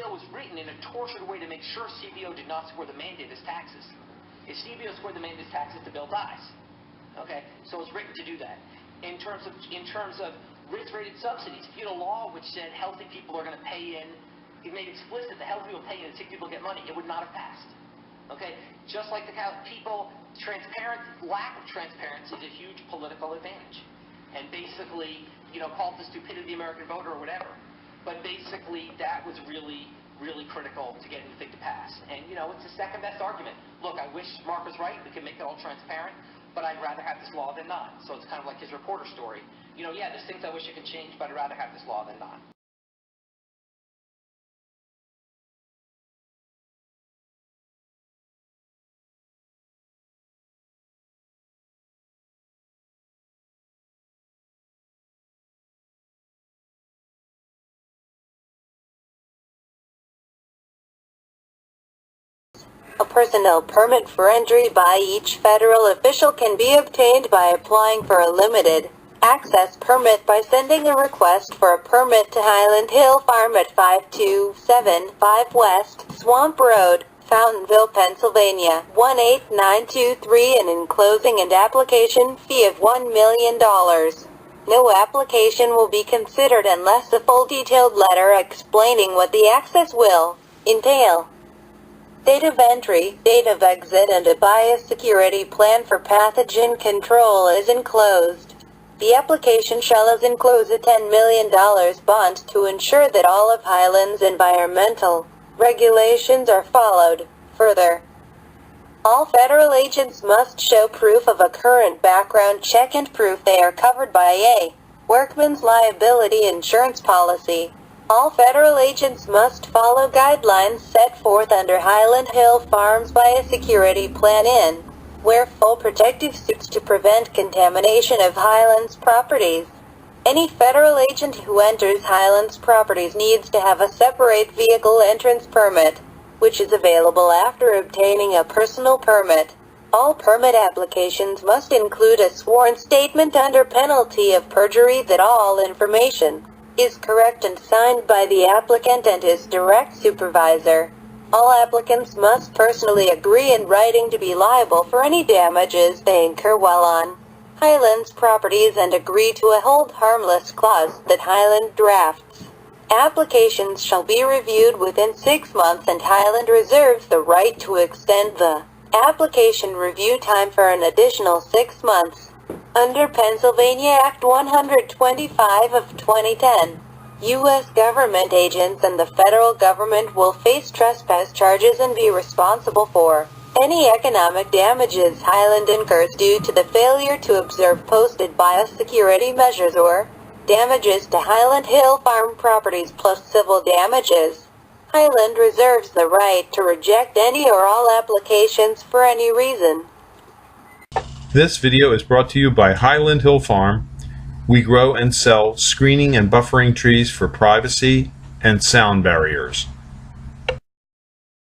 bill was written in a tortured way to make sure CBO did not score the mandate as taxes. If CBO scored the mandate as taxes, the bill dies. Okay, so it's written to do that. In terms of risk-rated subsidies, if you had a law which said healthy people are going to pay in, it made explicit that healthy people pay in and sick people get money, it would not have passed. Okay, just like the lack of transparency is a huge political advantage. And basically, call it the stupidity of the American voter or whatever. But basically, that was really, really critical to getting the thing to pass. And, it's the second best argument. Look, I wish Mark was right. We can make it all transparent. But I'd rather have this law than not. So it's kind of like his reporter story. Yeah, there's things I wish I could change, but I'd rather have this law than not. A personnel permit for entry by each federal official can be obtained by applying for a limited access permit by sending a request for a permit to Highland Hill Farm at 5275 West Swamp Road, Fountainville, Pennsylvania, 18923, and enclosing an application fee of $1 million. No application will be considered unless a full detailed letter explaining what the access will entail, date of entry, date of exit, and a biosecurity plan for pathogen control is enclosed. The application shall enclose a $10 million bond to ensure that all of Highland's environmental regulations are followed. Further, all federal agents must show proof of a current background check and proof they are covered by a workman's liability insurance policy. All federal agents must follow guidelines set forth under Highland Hill Farm's biosecurity plan in wear full protective suits to prevent contamination of Highland's properties. Any federal agent who enters Highland's properties needs to have a separate vehicle entrance permit, which is available after obtaining a personal permit. All permit applications must include a sworn statement under penalty of perjury that all information is correct and signed by the applicant and his direct supervisor. All applicants must personally agree in writing to be liable for any damages they incur while on Highland's properties and agree to a hold harmless clause that Highland drafts. Applications shall be reviewed within 6 months, and Highland reserves the right to extend the application review time for an additional 6 months. Under Pennsylvania Act 125 of 2010, U.S. government agents and the federal government will face trespass charges and be responsible for any economic damages Highland incurs due to the failure to observe posted biosecurity measures or damages to Highland Hill Farm properties plus civil damages. Highland reserves the right to reject any or all applications for any reason. This video is brought to you by Highland Hill Farm. We grow and sell screening and buffering trees for privacy and sound barriers.